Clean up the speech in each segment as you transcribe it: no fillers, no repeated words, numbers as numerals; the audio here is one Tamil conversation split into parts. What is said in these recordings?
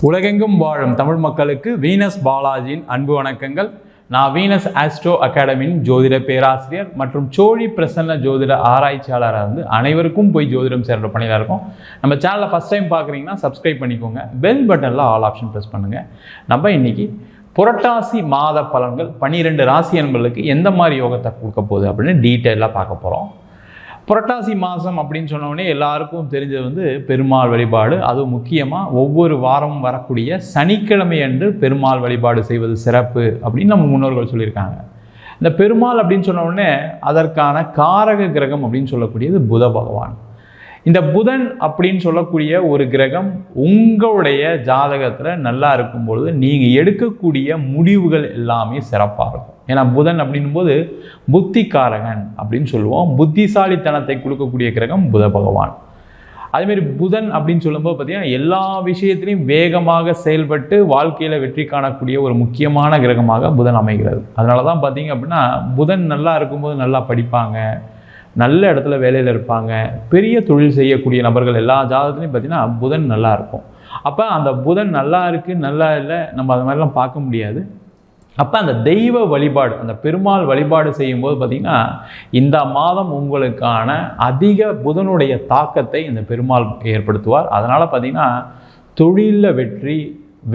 உலகெங்கும் வாழும் தமிழ் மக்களுக்கு வீனஸ் பாலாஜியின் அன்பு வணக்கங்கள். நான் வீனஸ் ஆஸ்ட்ரோ அகாடமியின் ஜோதிட பேராசிரியர் மற்றும் சோழி பிரசன்ன ஜோதிட ஆராய்ச்சியாளராக அனைவருக்கும் போய் ஜோதிடம் சேர்ற பணியில் இருக்கும். நம்ம சேனலை ஃபஸ்ட் டைம் பார்க்குறீங்கன்னா சப்ஸ்கிரைப் பண்ணிக்கோங்க. பெல் பட்டனில் ஆல் ஆப்ஷன் ப்ரெஸ் பண்ணுங்கள். நம்ம இன்றைக்கி புரட்டாசி மாத பலன்கள் 12 ராசி அன்பர்களுக்கு எந்த மாதிரி யோகத்தை கொடுக்க போகுது அப்படின்னு டீட்டெயிலாக பார்க்க போகிறோம். புரட்டாசி மாதம் அப்படின்னு சொன்னோடனே எல்லாருக்கும் தெரிஞ்சது பெருமாள் வழிபாடு. அதுவும் முக்கியமாக ஒவ்வொரு வாரமும் வரக்கூடிய சனிக்கிழமை அன்று பெருமாள் வழிபாடு செய்வது சிறப்பு அப்படின்னு நம்ம முன்னோர்கள் சொல்லியிருக்காங்க. இந்த பெருமாள் அப்படின்னு சொன்னோடனே அதற்கான காரக கிரகம் அப்படின்னு சொல்லக்கூடியது புத பகவான். இந்த புதன் அப்படின்னு சொல்லக்கூடிய ஒரு கிரகம் உங்களுடைய ஜாதகத்தில் நல்லா இருக்கும்பொழுது நீங்கள் எடுக்கக்கூடிய முடிவுகள் எல்லாமே சிறப்பாக இருக்கும். ஏன்னா புதன் அப்படின்போது புத்திகாரகன் அப்படின்னு சொல்லுவோம். புத்திசாலித்தனத்தை கொடுக்கக்கூடிய கிரகம் புத பகவான். அதேமாரி புதன் அப்படின்னு சொல்லும்போது பார்த்திங்கன்னா எல்லா விஷயத்திலையும் வேகமாக செயல்பட்டு வாழ்க்கையில் வெற்றி காணக்கூடிய ஒரு முக்கியமான கிரகமாக புதன் அமைகிறது. அதனால தான் பார்த்திங்க அப்படின்னா புதன் நல்லா இருக்கும்போது நல்லா படிப்பாங்க, நல்ல இடத்துல வேலையில் இருப்பாங்க, பெரிய தொழில் செய்யக்கூடிய நபர்கள் எல்லா ஜாதகத்துலையும் பார்த்திங்கன்னா புதன் நல்லா இருக்கும். அப்போ அந்த புதன் நல்லா இருக்குது நல்லா இல்லை நம்ம அது மாதிரிலாம் பார்க்க முடியாது. அப்போ அந்த தெய்வ வழிபாடு, அந்த பெருமாள் வழிபாடு செய்யும்போது பார்த்திங்கன்னா இந்த மாதம் உங்களுக்கான அதிக புதனுடைய தாக்கத்தை இந்த பெருமாள் ஏற்படுத்துவார். அதனால் பார்த்திங்கன்னா தொழிலில் வெற்றி,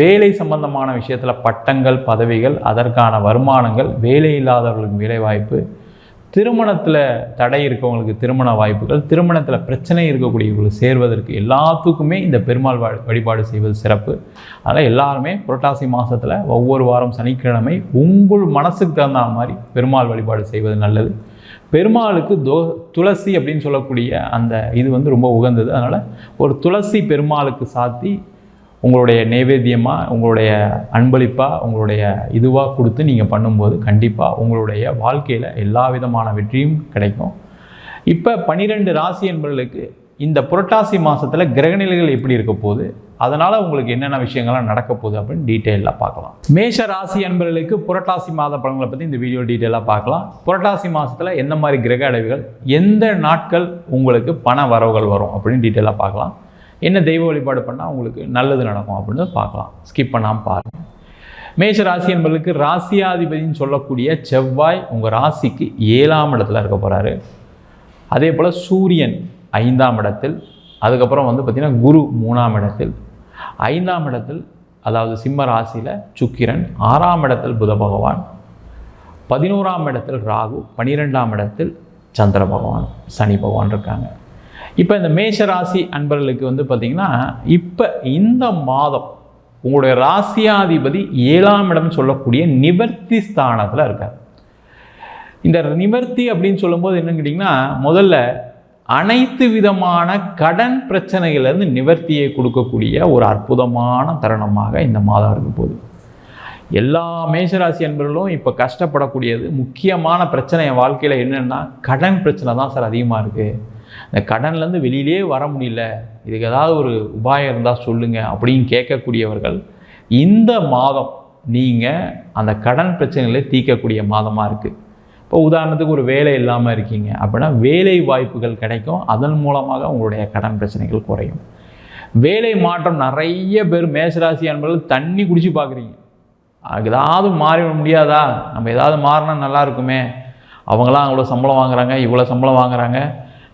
வேலை சம்பந்தமான விஷயத்தில் பட்டங்கள் பதவிகள், அதற்கான வருமானங்கள், வேலை இல்லாதவர்களுக்கு வேலை வாய்ப்பு, திருமணத்தில் தடை இருக்கவங்களுக்கு திருமண வாய்ப்புகள், திருமணத்தில் பிரச்சனை இருக்கக்கூடியவர்களுக்கு சேர்வதற்கு எல்லாத்துக்குமே இந்த பெருமாள் வழிபாடு செய்வது சிறப்பு. அதனால் எல்லாருமே புரட்டாசி மாதத்தில் ஒவ்வொரு வாரம் சனிக்கிழமை உங்கள் மனசுக்கு தகுந்த மாதிரி பெருமாள் வழிபாடு செய்வது நல்லது. பெருமாளுக்கு துளசி அப்படின்னு சொல்லக்கூடிய அந்த இது ரொம்ப உகந்தது. அதனால் ஒரு துளசி பெருமாளுக்கு சாத்தி உங்களுடைய நைவேத்தியமாக, உங்களுடைய அன்பளிப்பாக, உங்களுடைய இதுவாக கொடுத்து நீங்கள் பண்ணும்போது கண்டிப்பாக உங்களுடைய வாழ்க்கையில் எல்லா விதமான வெற்றியும் கிடைக்கும். இப்போ 12 ராசி என்பவர்களுக்கு இந்த புரட்டாசி மாதத்தில் கிரகநிலைகள் எப்படி இருக்க போகுது, அதனால் உங்களுக்கு என்னென்ன விஷயங்கள்லாம் நடக்க போகுது அப்படின்னு டீட்டெயிலாக பார்க்கலாம். மேஷ ராசி என்பவர்களுக்கு புரட்டாசி மாத பலன்களை பற்றி இந்த வீடியோ டீட்டெயிலாக பார்க்கலாம். புரட்டாசி மாதத்தில் எந்த மாதிரி கிரக அடைவுகள், எந்த நாட்கள் உங்களுக்கு பண வரவுகள் வரும் அப்படின்னு டீட்டெயிலாக பார்க்கலாம். என்ன தெய்வ வழிபாடு பண்ணால் உங்களுக்கு நல்லது நடக்கும் அப்படின்னு பார்க்கலாம். ஸ்கிப் பண்ணாமல் பாருங்கள். மேஷ ராசி என்பவர்களுக்கு ராசியாதிபதினு சொல்லக்கூடிய செவ்வாய் உங்கள் ராசிக்கு 7ஆம் இடத்துல இருக்க போகிறாரு. அதே போல் சூரியன் 5ஆம் இடத்தில், அதுக்கப்புறம் பார்த்திங்கன்னா குரு 3ஆம் இடத்தில், 5ஆம் இடத்தில் அதாவது சிம்ம ராசியில் சுக்கிரன், 6ஆம் இடத்தில் புத பகவான், 11ஆம் இடத்தில் ராகு, 12ஆம் இடத்தில் சந்திர பகவான் சனி பகவான் இருக்காங்க. இப்போ இந்த மேஷ ராசி அன்பர்களுக்கு பார்த்திங்கன்னா இப்போ இந்த மாதம் உங்களுடைய ராசியாதிபதி 7ஆம் இடம் சொல்லக்கூடிய நிவர்த்தி ஸ்தானத்தில் இருக்கார். இந்த நிவர்த்தி அப்படின்னு சொல்லும்போது என்னன்னு கேட்டிங்கன்னா முதல்ல அனைத்து விதமான கடன் பிரச்சனைகளிலிருந்து நிவர்த்தியை கொடுக்கக்கூடிய ஒரு அற்புதமான தருணமாக இந்த மாதம் இருக்க போகுது. எல்லா மேஷராசி அன்பர்களும் இப்போ கஷ்டப்படக்கூடியது முக்கியமான பிரச்சனை வாழ்க்கையில் என்னென்னா கடன் பிரச்சனை தான் சார் அதிகமாக இருக்குது. இந்த கடன்லேருந்து வெளியிலே வர முடியல, இதுக்கு ஏதாவது ஒரு உபாயம் இருந்தால் சொல்லுங்கள் அப்படின்னு கேட்கக்கூடியவர்கள் இந்த மாதம் நீங்கள் அந்த கடன் பிரச்சனைகளை தீர்க்கக்கூடிய மாதமாக இருக்குது. இப்போ உதாரணத்துக்கு ஒரு வேலை இல்லாமல் இருக்கீங்க அப்படின்னா வேலை வாய்ப்புகள் கிடைக்கும். அதன் மூலமாக உங்களுடைய கடன் பிரச்சனைகள் குறையும். வேலை மாற்றம் நிறைய பேர் மேஷராசி அன்பர்கள் தண்ணி குடிச்சு பார்க்குறீங்க. அதுக்கு ஏதாவது மாற முடியாதா, நம்ம ஏதாவது மாறினா நல்லா இருக்குமே, அவங்களாம் அவ்வளோ சம்பளம் வாங்குறாங்க, இவ்வளோ சம்பளம் வாங்குறாங்க,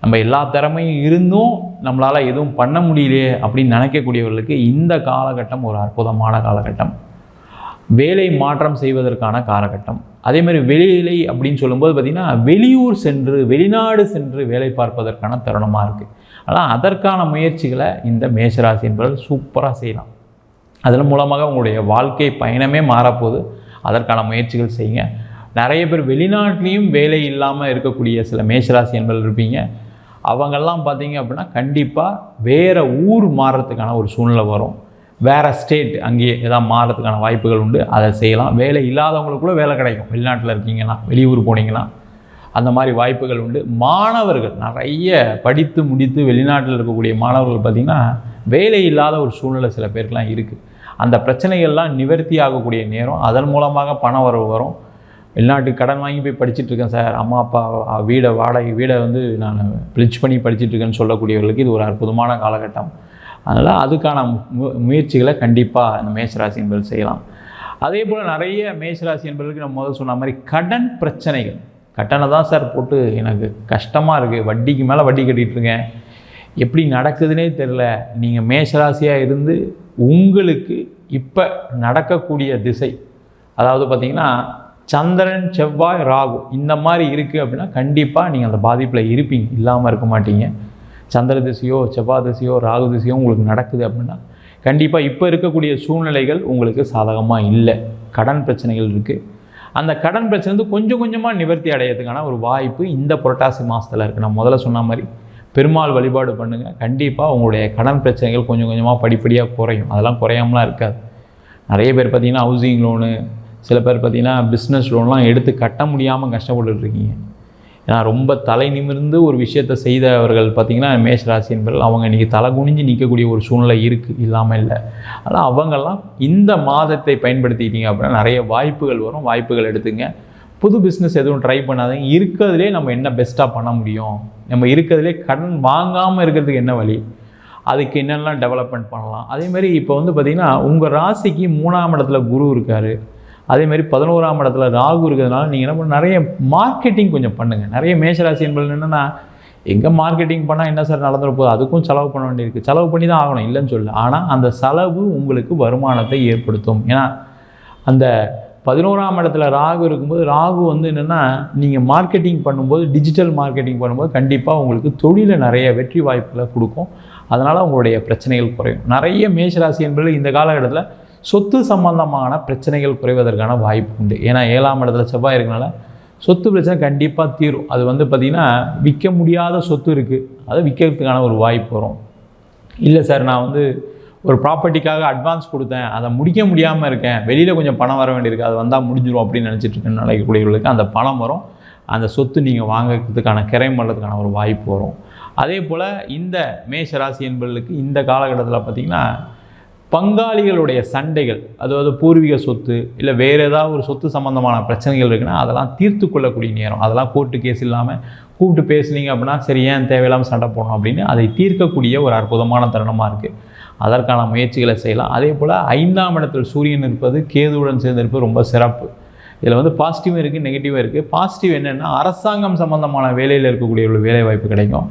நம்ம எல்லா திறமையும் இருந்தும் நம்மளால் எதுவும் பண்ண முடியலையே அப்படின்னு நினைக்கக்கூடியவர்களுக்கு இந்த காலகட்டம் ஒரு அற்புதமான காலகட்டம். வேலை மாற்றம் செய்வதற்கான காலகட்டம். அதேமாதிரி வேலை அப்படின்னு சொல்லும்போது பார்த்திங்கன்னா வெளியூர் சென்று வெளிநாடு சென்று வேலை பார்ப்பதற்கான தருணமாக இருக்குது. ஆனால் அதற்கான முயற்சிகளை இந்த மேஷராசி என்பவர்கள் சூப்பராக செய்யலாம். அதன் மூலமாக உங்களுடைய வாழ்க்கை பயணமே மாறப்போகுது. அதற்கான முயற்சிகள் செய்யுங்க. நிறைய பேர் வெளிநாட்டிலையும் வேலை இல்லாமல் இருக்கக்கூடிய சில மேஷராசி என்பவர்கள் இருப்பீங்க. அவங்கெல்லாம் பார்த்தீங்க அப்படின்னா கண்டிப்பாக வேறு ஊர் மாறுறதுக்கான ஒரு சூழ்நிலை வரும். வேறு ஸ்டேட் அங்கேயே ஏதாவது மாறுறதுக்கான வாய்ப்புகள் உண்டு. அதை செய்யலாம். வேலை இல்லாதவங்களுக்கு கூட வேலை கிடைக்கும். வெளிநாட்டில் இருக்கீங்கன்னா, வெளியூர் போனீங்கன்னா அந்த மாதிரி வாய்ப்புகள் உண்டு. மாணவர்கள் நிறைய படித்து முடித்து வெளிநாட்டில் இருக்கக்கூடிய மாணவர்கள் பார்த்திங்கன்னா வேலை இல்லாத ஒரு சூழ்நிலை சில பேருக்குலாம் இருக்குது. அந்த பிரச்சனைகள்லாம் நிவர்த்தி ஆகக்கூடிய நேரம். அதன் மூலமாக பண வரவு வரும். வெளிநாட்டுக்கு கடன் வாங்கி போய் படிச்சுட்ருக்கேன் சார், அம்மா அப்பா வீடை நான் பிளிச் பண்ணி படிச்சுட்ருக்கேன்னு சொல்லக்கூடியவர்களுக்கு இது ஒரு அற்புதமான காலகட்டம். அதனால் அதுக்கான முயற்சிகளை கண்டிப்பாக இந்த மேஷராசி என்பது செய்யலாம். அதே போல் நிறைய மேஷராசி என்பதற்கு நம்ம முதல் சொன்ன மாதிரி கடன் பிரச்சனைகள், கட்டணை தான் சார் போட்டு எனக்கு கஷ்டமாக இருக்குது, வட்டிக்கு மேலே வட்டி கட்டிகிட்ருக்கேன், எப்படி நடக்குதுன்னே தெரில. நீங்கள் மேஷராசியாக இருந்து உங்களுக்கு இப்போ நடக்கக்கூடிய திசை, அதாவது பார்த்திங்கன்னா சந்திரன் செவ்வாய் ராகு இந்த மாதிரி இருக்குது அப்படின்னா கண்டிப்பாக நீங்கள் அந்த பாதிப்பில் இருப்பீங்க, இல்லாமல் இருக்க மாட்டீங்க. சந்திர திசையோ செவ்வாய் திசையோ ராகு திசையோ உங்களுக்கு நடக்குது அப்படின்னா கண்டிப்பாக இப்போ இருக்கக்கூடிய சூழ்நிலைகள் உங்களுக்கு சாதகமாக இல்லை, கடன் பிரச்சனைகள் இருக்குது. அந்த கடன் பிரச்சனை வந்து கொஞ்சம் கொஞ்சமாக நிவர்த்தி அடையிறதுக்கான ஒரு வாய்ப்பு இந்த புரட்டாசி மாதத்தில் இருக்குது. நான் முதல்ல சொன்ன மாதிரி பெருமாள் வழிபாடு பண்ணுங்கள், கண்டிப்பாக உங்களுடைய கடன் பிரச்சனைகள் கொஞ்சம் கொஞ்சமாக படிப்படியாக குறையும். அதெல்லாம் குறையாமலாம் இருக்காது. நிறைய பேர் பார்த்திங்கன்னா ஹவுசிங் லோனு, சில பேர் பார்த்திங்கன்னா பிஸ்னஸ் லோன்லாம் எடுத்து கட்ட முடியாமல் கஷ்டப்பட்டுருக்கீங்க. ஏன்னா ரொம்ப தலை நிமிர்ந்து ஒரு விஷயத்தை செய்தவர்கள் பார்த்திங்கன்னா மேஷராசி என்பவர்கள் அவங்க இன்றைக்கி தலை குனிஞ்சு நிற்கக்கூடிய ஒரு சூழ்நிலை இருக்குது, இல்லாமல் இல்லை. ஆனால் அவங்கெல்லாம் இந்த மாதத்தை பயன்படுத்திக்கிட்டீங்க அப்படின்னா நிறைய வாய்ப்புகள் வரும், வாய்ப்புகள் எடுத்துங்க. புது பிஸ்னஸ் எதுவும் ட்ரை பண்ணாதீங்க. இருக்கிறதுலே நம்ம என்ன பெஸ்ட்டாக பண்ண முடியும், நம்ம இருக்கிறதுலே கடன் வாங்காமல் இருக்கிறதுக்கு என்ன வழி, அதுக்கு என்னெல்லாம் டெவலப்மெண்ட் பண்ணலாம். அதேமாதிரி இப்போ வந்து பார்த்திங்கன்னா உங்கள் ராசிக்கு 3ஆம் இடத்துல குரு இருக்கார், அதேமாதிரி 11ஆம் இடத்துல ராகு இருக்கிறதுனால நீங்கள் என்ன பண்ண நிறைய மார்க்கெட்டிங் கொஞ்சம் பண்ணுங்கள். நிறைய மேஷராசி என்பது என்னென்னா எங்கே மார்க்கெட்டிங் பண்ணால் என்ன சார் நடந்துட போகுது, அதுக்கும் செலவு பண்ண வேண்டியிருக்கு, செலவு பண்ணி தான் ஆகணும் இல்லைன்னு சொல்லல. ஆனால் அந்த செலவு உங்களுக்கு வருமானத்தை ஏற்படுத்தும். ஏன்னா அந்த 11ஆம் இடத்துல ராகு இருக்கும்போது ராகு வந்து என்னென்னா நீங்கள் மார்க்கெட்டிங் பண்ணும்போது, டிஜிட்டல் மார்க்கெட்டிங் பண்ணும்போது கண்டிப்பாக உங்களுக்கு தொழிலில் நிறைய வெற்றி வாய்ப்புகளை கொடுக்கும். அதனால் உங்களுடைய பிரச்சனைகள் குறையும். நிறைய மேஷராசி என்பது இந்த காலகட்டத்தில் சொத்து சம்பந்தமான பிரச்சனைகள் குறைவதற்கான வாய்ப்பு உண்டு. ஏன்னா 7ஆம் இடத்துல செவ்வாய் இருக்கனால சொத்து பிரச்சனை கண்டிப்பாக தீரும். அது வந்து பார்த்திங்கன்னா விற்க முடியாத சொத்து இருக்குது, அதை விற்கிறதுக்கான ஒரு வாய்ப்பு வரும். இல்லை சார் நான் வந்து ஒரு ப்ராப்பர்ட்டிக்காக அட்வான்ஸ் கொடுத்தேன், அதை முடிக்க முடியாமல் இருக்கேன், வெளியில் கொஞ்சம் பணம் வர வேண்டியிருக்கு, அது வந்தால் முடிஞ்சிடும் அப்படின்னு நினச்சிட்ருக்கேன்னு நினைக்கக்கூடியவர்களுக்கு அந்த பணம் வரும், அந்த சொத்து நீங்கள் வாங்கிறதுக்கான கிரைம் பண்ணுறதுக்கான ஒரு வாய்ப்பு வரும். அதே போல் இந்த மேஷராசி என்பவர்களுக்கு இந்த காலகட்டத்தில் பார்த்திங்கன்னா பங்காளிகளுடைய சண்டைகள், அதாவது பூர்வீக சொத்து இல்லை வேறு ஏதாவது ஒரு சொத்து சம்மந்தமான பிரச்சனைகள் இருக்குன்னா அதெல்லாம் தீர்த்து கொள்ளக்கூடிய நேரம். அதெல்லாம் கோர்ட்டு கேஸ் இல்லாமல் கூப்பிட்டு பேசுனீங்க அப்படின்னா சரி ஏன் தேவையில்லாமல் சண்டை போடணும் அப்படின்னு அதை தீர்க்கக்கூடிய ஒரு அற்புதமான தருணமாக இருக்குது. அதற்கான முயற்சிகளை செய்யலாம். அதே போல் 5ஆம் இடத்தில் சூரியன் இருப்பது கேதுவுடன் சேர்ந்து இருப்பது ரொம்ப சிறப்பு. இதில் வந்து பாசிட்டிவும் இருக்குது, நெகட்டிவும் இருக்குது. பாசிட்டிவ் என்னென்னா அரசாங்கம் சம்மந்தமான வேலையில் இருக்கக்கூடிய ஒரு வேலை வாய்ப்பு கிடைக்கும்,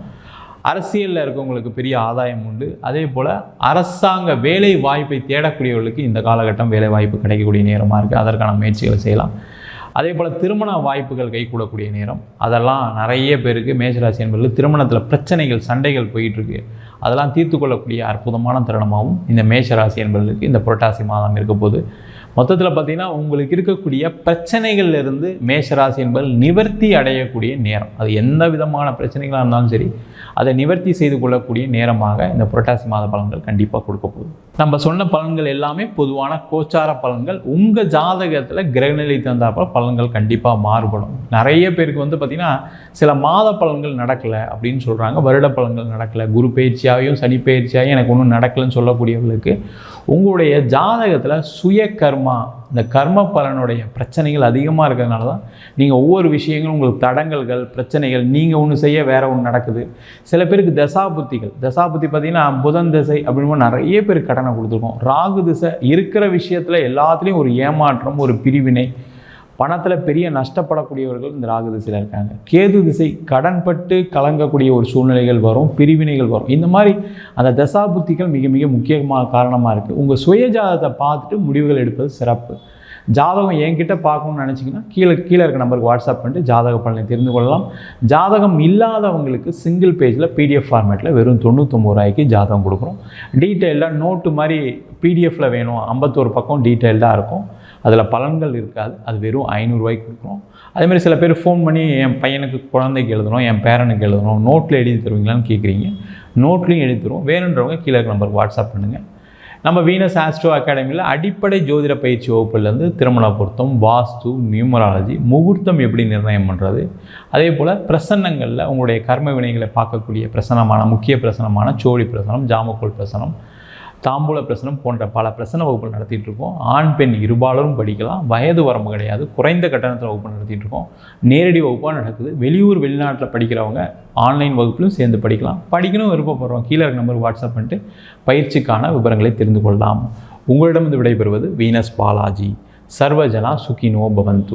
அரசியலில் இருக்கவங்களுக்கு பெரிய ஆதாயம் உண்டு. அதே போல் அரசாங்க வேலை வாய்ப்பை தேடக்கூடியவர்களுக்கு இந்த காலகட்டம் வேலை வாய்ப்பு கிடைக்கக்கூடிய நேரமாக இருக்குது, அதற்கான முயற்சிகளை செய்யலாம். அதே போல் திருமண வாய்ப்புகள் கைகூடக்கூடிய நேரம், அதெல்லாம் நிறைய பேருக்கு மேஷராசி என்பதில் திருமணத்தில் பிரச்சனைகள் சண்டைகள் போயிட்டுருக்கு, அதெல்லாம் தீர்த்து கொள்ளக்கூடிய அற்புதமான தருணமாகவும் இந்த மேஷராசி என்பதற்கு இந்த புரட்டாசி மாதம் இருக்க போது. மொத்தத்தில் பார்த்திங்கன்னா உங்களுக்கு இருக்கக்கூடிய பிரச்சனைகள்லேருந்து மேஷராசி என்பது நிவர்த்தி அடையக்கூடிய நேரம். அது எந்த விதமான பிரச்சனைகளாக இருந்தாலும் சரி அதை நிவர்த்தி செய்து கொள்ளக்கூடிய நேரமாக இந்த புரட்டாசி மாத பலன்கள் கண்டிப்பாக கொடுக்க போகுது. நம்ம சொன்ன பலன்கள் எல்லாமே பொதுவான கோச்சார பலன்கள். உங்கள் ஜாதகத்தில் கிரகநிலை தந்தாப்ப பலன்கள் கண்டிப்பாக மாறுபடும். நிறைய பேருக்கு வந்து பார்த்திங்கன்னா சில மாத பலன்கள் நடக்கலை அப்படின்னு சொல்கிறாங்க, வருட பலன்கள் நடக்கலை, குரு பயிற்சியாகவும் சனி பயிற்சியாகவும் எனக்கு ஒன்றும் நடக்கலைன்னு சொல்லக்கூடியவர்களுக்கு உங்களுடைய ஜாதகத்தில் சுய கர்மா, இந்த கர்ம பலனுடைய பிரச்சனைகள் அதிகமாக இருக்கிறதுனால தான் நீங்கள் ஒவ்வொரு விஷயங்களும் உங்களுக்கு தடங்கல்கள் பிரச்சனைகள், நீங்கள் ஒன்று செய்ய வேறு ஒன்று நடக்குது. சில பேருக்கு தசாபுத்தி பார்த்திங்கன்னா புதன் திசை அப்படின்னு நிறைய பேர் கடனை கொடுத்துருக்கோம். ராகு திசை இருக்கிற விஷயத்தில் எல்லாத்துலேயும் ஒரு ஏமாற்றம், ஒரு பிரிவினை, பணத்தில் பெரிய நஷ்டப்படக்கூடியவர்கள் இந்த ராகு திசையில் இருக்காங்க. கேது திசை கடன்பட்டு கலங்கக்கூடிய ஒரு சூழ்நிலைகள் வரும், பிரிவினைகள் வரும். இந்த மாதிரி அந்த தசாபுத்திகள் மிக மிக முக்கியமாக காரணமாக இருக்குது. உங்கள் சுய ஜாதகத்தை பார்த்துட்டு முடிவுகள் எடுப்பது சிறப்பு. ஜாதகம் என்கிட்ட பார்க்கணும்னு நினச்சிங்கன்னா கீழே இருக்க நம்பருக்கு வாட்ஸ்அப் பண்ணிட்டு ஜாதக பலனை தெரிந்து கொள்ளலாம். ஜாதகம் இல்லாதவங்களுக்கு சிங்கிள் பேஜில் PDF ஃபார்மேட்டில் வெறும் 99 ரூபாய்க்கு ஜாதகம் கொடுக்குறோம். டீட்டெயிலாக நோட்டு மாதிரி PDFில் வேணும், 51 பக்கம் டீட்டெயில்டாக இருக்கும், அதில் பலன்கள் இருக்காது, அது வெறும் 500 ரூபாய்க்கு கொடுக்குறோம். அதேமாதிரி சில பேர் ஃபோன் பண்ணி என் பையனுக்கு குழந்தைக்கு எழுதணும், என் பேரனுக்கு எழுதணும், நோட்டில் எழுதி தருவீங்களான்னு கேட்குறீங்க. நோட்லேயும் எழுதி தருவோம். வேணுன்றவங்க கீழே இருக்க நம்பருக்கு வாட்ஸ்அப் பண்ணுங்கள். நம்ம வீனஸ் ஆஸ்ட்ரோ அகாடமியில் அடிப்படை ஜோதிட பயிற்சி வகுப்புலேருந்து திருமண பொருத்தம், வாஸ்து, நியூமராலஜி, முகூர்த்தம் எப்படி நிர்ணயம் பண்ணுறது, அதே போல் பிரசன்னங்களில் உங்களுடைய கர்ம வினைகளை பார்க்கக்கூடிய பிரசனமான முக்கிய பிரசனமான சோழி பிரசனம், ஜாமக்கோல் பிரசனம், தாம்பூல பிரசனம் போன்ற பல பிரசன வகுப்புகள் நடத்திட்டு இருக்கோம். ஆண் பெண் இருபாலரும் படிக்கலாம். வயது வரம்பு கிடையாது. குறைந்த கட்டணத்தில் வகுப்பு நடத்திட்டு இருக்கோம். நேரடி வகுப்பாக நடக்குது. வெளியூர் வெளிநாட்டில் படிக்கிறவங்க ஆன்லைன் வகுப்பிலும் சேர்ந்து படிக்கலாம். படிக்கணும் விருப்பப்படுறோம், கீழே இருக்க நம்பருக்கு வாட்ஸ்அப் பண்ணிட்டு பயிற்சிக்கான விவரங்களை தெரிந்து கொள்ளலாம். உங்களிடம் விடைபெறுவது வீனஸ் பாலாஜி. சர்வஜனா சுகினோ பவந்து.